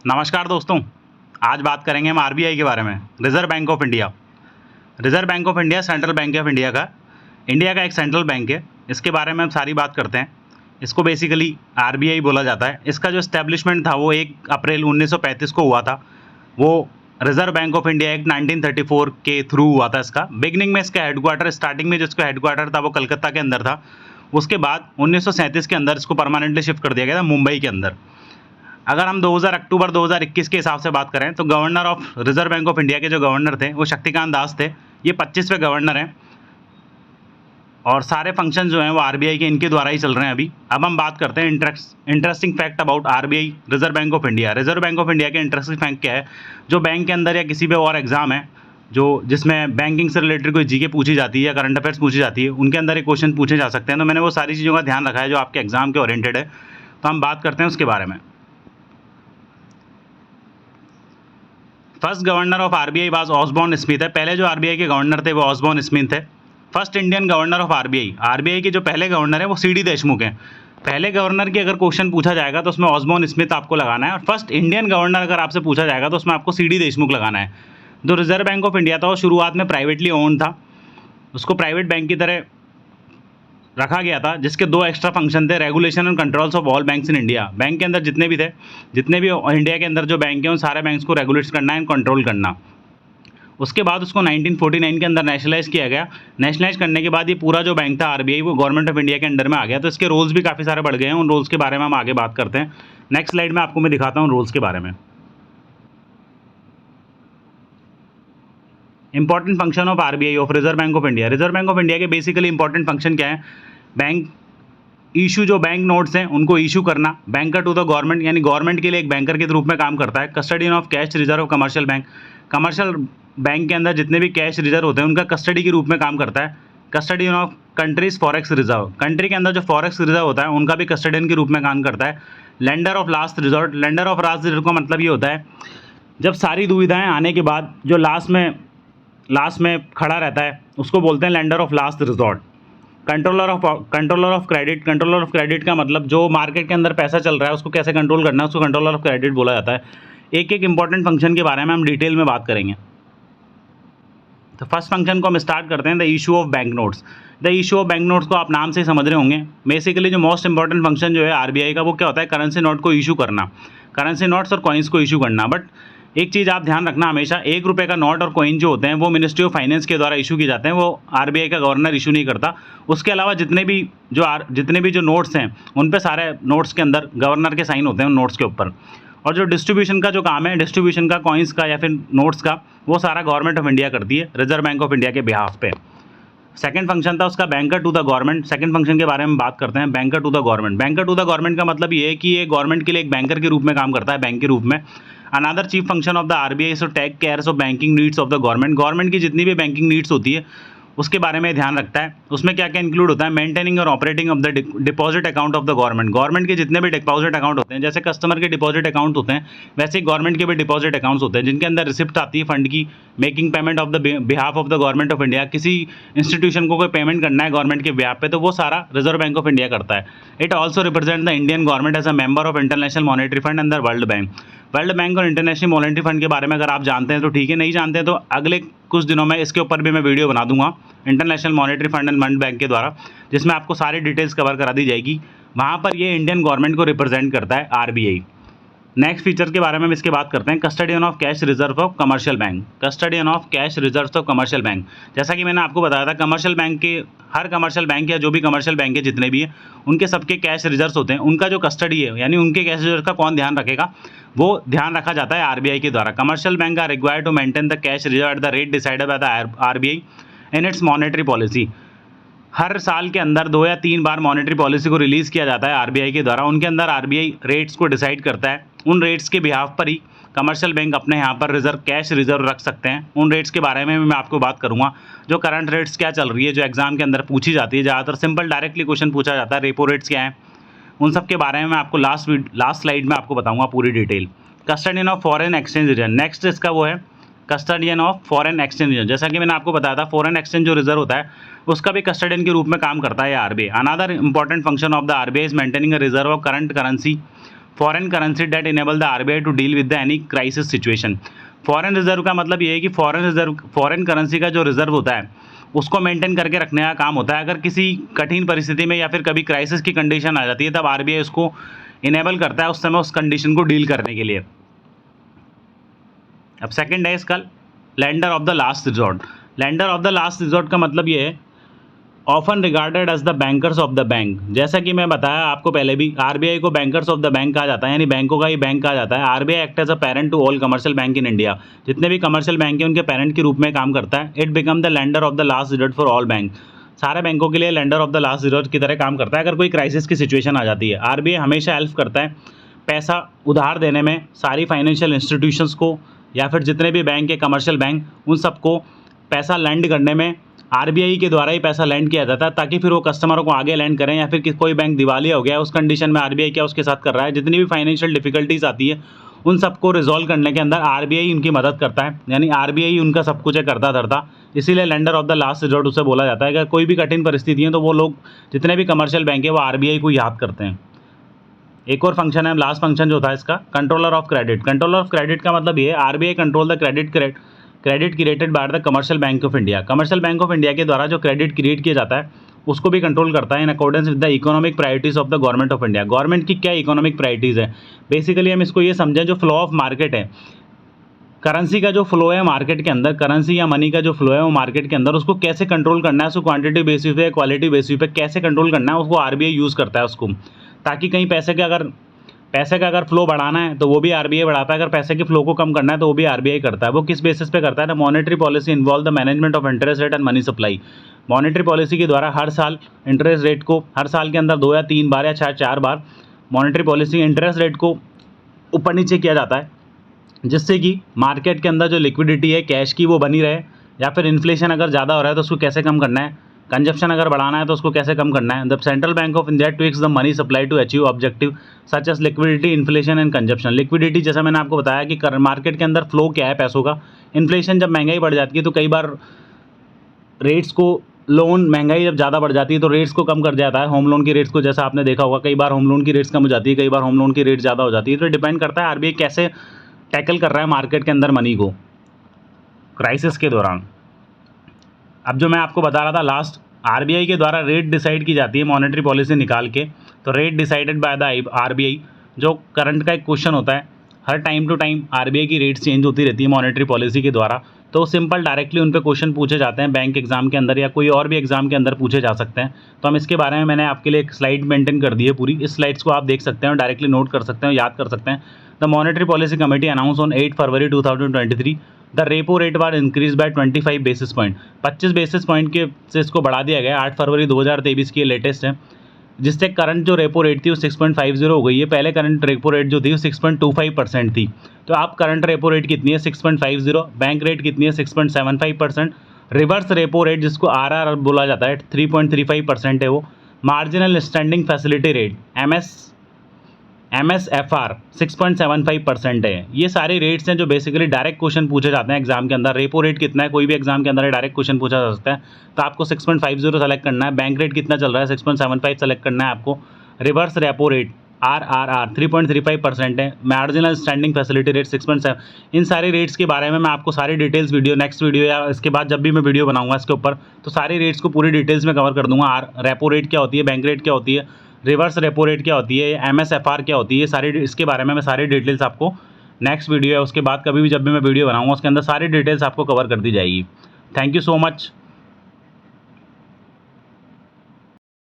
नमस्कार दोस्तों, आज बात करेंगे हम आरबीआई के बारे में। Reserve Bank of India. Reserve Bank of India central Bank of India का एक सेंट्रल बैंक है। इसके बारे में हम सारी बात करते हैं। इसको बेसिकली आरबीआई बोला जाता है। इसका जो इस्टेब्लिशमेंट था वो 1 अप्रैल 1935 को हुआ था। वो reserve Bank of India act 1934 के थ्रू हुआ था। इसका बिगनिंग में इसका हेडक्वार्टर, स्टार्टिंग में जिसका हेडक्वार्टर था वो कलकत्ता के अंदर था। उसके बाद 1937 के अंदर इसको परमानेंटली शिफ्ट कर दिया गया था मुंबई के अंदर। अगर हम अक्टूबर 2021 के हिसाब से बात करें तो governor of reserve Bank of India के जो गवर्नर थे वो शक्तिकांत दास थे। ये 25वें गवर्नर हैं और सारे फंक्शन जो हैं वो आरबीआई के इनके द्वारा ही चल रहे हैं अभी। अब हम बात करते हैं interesting fact about RBI reserve Bank of India. Reserve Bank of India के इंटरेस्टिंग फैक्ट क्या है, जो बैंक के अंदर या किसी भी और एग्जाम है जो जिसमें बैंकिंग से रिलेटेड कोई जीके पूछी जाती है या करंट अफेयर्स पूछी जाती है, उनके अंदर एक क्वेश्चन पूछे जा सकते हैं। तो मैंने वो सारी चीज़ों का ध्यान रखा है जो आपके एग्जाम के ओरिएंटेड है। तो हम बात करते हैं उसके बारे में। First governor of RBI was Osborne Smith है। पहले जो आरबीआई के गवर्नर थे वो ऑसबॉर्न स्मिथ थे। First Indian governor of RBI के जो पहले गवर्नर है वो सीडी देशमुख हैं। पहले गवर्नर की अगर क्वेश्चन पूछा जाएगा तो उसमें ऑसबॉर्न स्मिथ आपको लगाना है, और फर्स्ट इंडियन गवर्नर अगर आपसे पूछा जाएगा तो उसमें आपको सीडी देशमुख लगाना है। जो रिजर्व बैंक ऑफ इंडिया था वो शुरुआत में प्राइवेटली ओन था। उसको प्राइवेट बैंक की तरह रखा गया था, जिसके 2 एक्स्ट्रा फंक्शन थे, regulation and controls of all banks in India. Bank के अंदर जितने भी इंडिया के अंदर जो बैंक हैं उन सारे बैंक्स को रेगुलेट करना एंड कंट्रोल करना। उसके बाद उसको 1949 के अंदर नेशनलाइज किया गया। नेशनलाइज करने के बाद ये पूरा जो बैंक था आरबीआई वो गवर्नमेंट ऑफ इंडिया के अंडर में आ गया। तो इसके रोल्स भी काफ़ी सारे बढ़ गए हैं। उन रोल्स के बारे में हम आगे बात करते हैं। नेक्स्ट स्लाइड में आपको मैं दिखाता हूँ रोल्स के बारे में। Important function of RBI of reserve Bank of India. Reserve Bank of India के बेसिकली इंपॉर्टेंट फंक्शन क्या है, बैंक इशू जो बैंक नोट्स हैं उनको इशू करना, बैंकर टू द गवर्नमेंट यानी गवर्नमेंट के लिए एक बैंकर के रूप में काम करता है। Custodian of cash reserve of commercial bank, commercial bank के अंदर जितने भी कैश रिजर्व होते हैं उनका कस्टडी के रूप में काम करता है। Custodian of countries forex reserve, country के अंदर जो फॉरेक्स रिजर्व होता है उनका भी कस्टडियन के रूप में काम करता है। Lender of last resort, lender of last resort का मतलब ये होता है जब सारी दुविधाएं आने के बाद जो लास्ट में खड़ा रहता है उसको बोलते हैं lender of last resort. Controller of credit का मतलब जो मार्केट के अंदर पैसा चल रहा है उसको कैसे कंट्रोल करना है उसको कंट्रोलर ऑफ क्रेडिट बोला जाता है। एक एक इंपॉर्टेंट फंक्शन के बारे में हम डिटेल में बात करेंगे। तो फर्स्ट फंक्शन को हम स्टार्ट करते हैं, the issue of bank notes. The issue of bank notes को आप नाम से ही समझ रहे होंगे। बेसिकली जो मोस्ट इंपॉर्टेंट फंक्शन जो है आरबीआई का वो क्या होता है, करेंसी नोट को इशू करना, करेंसी नोट्स और कॉइन्स को इशू करना। बट एक चीज़ आप ध्यान रखना, हमेशा 1 रुपये का नोट और कॉइन जो होते हैं वो मिनिस्ट्री ऑफ फाइनेंस के द्वारा इशू किए जाते हैं, वो आरबीआई का गवर्नर इशू नहीं करता। उसके अलावा जितने भी जो नोट्स हैं उन पे सारे नोट्स के अंदर गवर्नर के साइन होते हैं उन नोट्स के ऊपर। और जो डिस्ट्रीब्यूशन का जो काम है, डिस्ट्रीब्यूशन का कॉइन्स का या फिर नोट्स का, वो सारा गवर्नमेंट ऑफ इंडिया करती है रिजर्व बैंक ऑफ इंडिया के बिहाफ पे। सेकंड फंक्शन था उसका banker to the government. Second function के बारे में बात करते हैं, banker to the government. Banker to the government का मतलब ये है कि ये गवर्नमेंट के लिए एक बैंकर के रूप में काम करता है, बैंक के रूप में। Another chief function of the RBI is to take care of banking needs of the government. Government की जितनी भी बैंकिंग नीड्स होती है उसके बारे में ध्यान रखता है। उसमें क्या क्या इंक्लूड होता है, मेंटेनिंग और operating of the deposit account of the government. Government के जितने भी डिपॉजिट अकाउंट होते हैं, जैसे कस्टमर के डिपॉजिट अकाउंट होते हैं वैसे ही गवर्नमेंट के भी डिपॉजिट अकाउंट्स होते हैं जिनके अंदर रिसिप्ट आती है फंड की, making payment of the behalf of the government of India. किसी इंस्टीट्यूशन को कोई पेमेंट करना है गवर्नमेंट के बिहाफ पे तो वो सारा रिजर्व बैंक ऑफ इंडिया करता है। It also represent the Indian government as a member of International Monetary Fund and the World Bank. World Bank और इंटरनेशनल मॉनेटरी फंड के बारे में अगर आप जानते हैं तो ठीक है, नहीं जानते हैं तो अगले कुछ दिनों में इसके ऊपर भी मैं वीडियो बना दूंगा international Monetary Fund and world bank के द्वारा, जिसमें आपको सारी डिटेल्स कवर करा दी जाएगी। वहाँ पर ये इंडियन गवर्नमेंट को रिप्रेजेंट करता है आरबीआई। नेक्स्ट फीचर के बारे में हम इसके बात करते हैं, custodian of cash reserve of commercial bank. Custodian of cash reserve of commercial bank, जैसा कि मैंने आपको बताया था कमर्शियल बैंक के हर कमर्शियल बैंक या जो भी कमर्शियल बैंक है जितने भी हैं उनके सबके कैश रिजर्व्स होते हैं। उनका जो कस्टडी है यानी उनके कैश रिजर्व का कौन ध्यान रखेगा, वो ध्यान रखा जाता है आरबीआई के द्वारा। Commercial bank are required to maintain the cash reserve at the rate decided by the RBI in its monetary policy. हर साल के अंदर 2 या 3 बार मॉनेटरी पॉलिसी को रिलीज़ किया जाता है आरबीआई के द्वारा। उनके अंदर आरबीआई रेट्स को डिसाइड करता है। उन रेट्स के बिहाफ पर ही कमर्शियल बैंक अपने यहाँ पर कैश रिजर्व रख सकते हैं। उन रेट्स के बारे में मैं आपको बात करूँगा, जो करंट रेट्स क्या चल रही है, जो एग्जाम के अंदर पूछी जाती है, ज़्यादातर सिंपल डायरेक्टली क्वेश्चन पूछा जाता है, रेपो रेट्स क्या हैं, उन सब के बारे में मैं आपको लास्ट स्लाइड में आपको बताऊँगा पूरी detail. Custodian of foreign exchange reserve, next इसका वो है custodian of foreign exchange reserve. जैसा कि मैंने आपको बताया था फॉरेन एक्सचेंज जो रिजर्व होता है उसका भी कस्टडियन के रूप में काम करता है RBI. Another important function of the RBI is maintaining a reserve of current currency foreign currency that enable the RBI to deal with the any crisis situation. Foreign reserve का मतलब ये है कि फॉरेन करेंसी का जो reserve होता है उसको मेंटेन करके रखने का काम होता है। अगर किसी कठिन परिस्थिति में या फिर कभी क्राइसिस की कंडीशन आ जाती है तब आरबीआई उसको इनेबल करता है उस समय उस कंडीशन को डील करने के लिए। अब सेकंड है इसका lender of the last resort. Lender of the last resort का मतलब ये है often regarded as the bankers of the bank. जैसा कि मैं बताया आपको पहले भी, आरबीआई को बैंकर्स ऑफ द बैंक कहा जाता है, यानी बैंकों का ही बैंक कहा जाता है। RBI act as a parent to all commercial bank in India. जितने भी कमर्शियल बैंक हैं उनके पेरेंट के रूप में काम करता है। It become the lender of the last resort for all bank. सारे बैंकों के लिए lender of the last resort की तरह काम करता है अगर कोई क्राइसिस की सिचुएशन आ जाती है। आरबीआई हमेशा हेल्प करता है पैसा उधार देने में सारी फाइनेंशियल इंस्टीट्यूशंस को, या फिर जितने भी बैंक है कमर्शियल बैंक, उन सबको पैसा लैंड करने में आरबीआई के द्वारा ही पैसा लैंड किया जाता है, ताकि फिर वो कस्टमरों को आगे लैंड करें। या फिर कोई बैंक दिवालिया हो गया उस कंडीशन में आरबीआई क्या उसके साथ कर रहा है, जितनी भी फाइनेंशियल डिफिकल्टीज आती है उन सबको रिजॉल्व करने के अंदर आरबीआई उनकी मदद करता है, यानी आरबीआई उनका सब कुछ है करता धरता। इसीलिए lender of the last resort उसे बोला जाता है। अगर कोई भी कठिन परिस्थिति है तो वो लोग जितने भी कमर्शियल बैंक है वो आरबीआई को याद करते हैं। एक और फंक्शन है, लास्ट फंक्शन जो था इसका, controller of credit. Controller of credit का मतलब ये है RBI control the credit created by the commercial bank of India. Commercial bank of India के द्वारा जो क्रेडिट क्रिएट किया जाता है उसको भी कंट्रोल करता है in accordance with the economic priorities of the government of India. Government की क्या इकोनॉमिक प्रायोरिटीज़ है, बेसिकली हम इसको ये समझें जो फ्लो ऑफ मार्केट है, करेंसी का जो फ्लो है मार्केट के अंदर, करेंसी या मनी का जो फ्लो है वो मार्केट के अंदर, उसको कैसे कंट्रोल करना है, उसको क्वांटिटी बेसिस पे क्वालिटी बेसिस पे कैसे कंट्रोल करना है, उसको आरबीआई यूज़ करता है उसको, ताकि कहीं पैसे का अगर फ्लो बढ़ाना है तो वो भी आरबीआई बढ़ाता है, अगर पैसे के फ्लो को कम करना है तो वो भी आरबीआई करता है। वो किस बेसिस पे करता है ना, monetary policy involve the management of interest rate and money supply. Monetary policy के द्वारा हर साल इंटरेस्ट रेट को, हर साल के अंदर 2 या 3 बार या 4 बार मॉनेटरी पॉलिसी इंटरेस्ट रेट को ऊपर नीचे किया जाता है, जिससे कि मार्केट के अंदर जो लिक्विडिटी है कैश की वो बनी रहे। या फिर इन्फ्लेशन अगर ज़्यादा हो रहा है तो उसको कैसे कम करना है, कंजप्शन अगर बढ़ाना है तो उसको कैसे कम करना है। The Central Bank of India tweaks the money supply to achieve objective such as liquidity, inflation and consumption. Liquidity जैसा मैंने आपको बताया कि मार्केट के अंदर फ्लो क्या है पैसों का। इन्फ्लेशन जब महंगाई बढ़ जाती है तो कई बार रेट्स को, लोन महंगाई जब ज़्यादा बढ़ जाती है तो रेट्स को कम कर जाता है। होम लोन की रेट्स को, जैसा आपने देखा होगा, कई बार होम लोन की रेट्स कम हो जाती है, कई बार होम लोन की रेट ज़्यादा हो जाती है। तो डिपेंड करता है आरबीआई कैसे टैकल कर रहा है मार्केट के अंदर मनी को क्राइसिस के दौरान। अब जो मैं आपको बता रहा था लास्ट, आरबीआई के द्वारा रेट डिसाइड की जाती है मॉनेटरी पॉलिसी निकाल के। तो rate decided by the RBI, जो करंट का एक क्वेश्चन होता है, हर टाइम टू टाइम आरबीआई की रेट चेंज होती रहती है मॉनेटरी पॉलिसी के द्वारा। तो सिंपल डायरेक्टली उन पे क्वेश्चन पूछे जाते हैं बैंक एग्जाम के अंदर या कोई और भी एग्जाम के अंदर पूछे जा सकते हैं। तो हम इसके बारे में, मैंने आपके लिए एक स्लाइड मेंटेन कर दी है पूरी, इस स्लाइड्स को आप देख सकते हैं और डायरेक्टली नोट कर सकते हैं, याद कर सकते हैं। The monetary policy committee announce on 8 February 2023 the repo rate bar increase by 25 basis point. 25 basis point के से इसको बढ़ा दिया गया। 8 फरवरी 2023 की लेटेस्ट है, जिससे करंट जो रेपो रेट थी वो 6.50 हो गई है। पहले करंट रेपो रेट जो थी वो 6.25% थी। तो आप करंट रेपो रेट कितनी है, 6.50। बैंक रेट कितनी है, 6.75%। रिवर्स रेपो रेट जिसको आरआर बोला जाता है 3.35% है वो। Marginal standing facility rate MSFR 6.75% है। ये सारे रेट्स हैं जो बेसिकली डायरेक्ट क्वेश्चन पूछे जाते हैं एग्जाम के अंदर। रेपो रेट कितना है, कोई भी एग्जाम के अंदर डायरेक्ट क्वेश्चन पूछा जा सकता है। तो आपको 6.50 सेलेक्ट करना है। बैंक रेट कितना चल रहा है, 6.75 सेलेक्ट करना है आपको। रिवर्स रेपो रेट RRR 3.35% है। Marginal standing facility rate 6.7। इन सारे रेट्स के बारे में मैं आपको सारी डिटेल्स वीडियो, नेक्स्ट वीडियो या इसके बाद जब भी मैं वीडियो बनाऊंगा इसके ऊपर, तो सारी रेट्स को पूरी डिटेल्स में कवर कर दूंगा। रेपो रेट क्या होती है, बैंक रेट क्या होती है, रिवर्स रेपो रेट क्या होती है, MSFR क्या होती है, सारी इसके बारे में मैं सारी डिटेल्स आपको नेक्स्ट वीडियो या उसके बाद कभी भी जब भी मैं वीडियो बनाऊंगा उसके अंदर सारी डिटेल्स आपको कवर कर दी जाएगी। Thank you so much.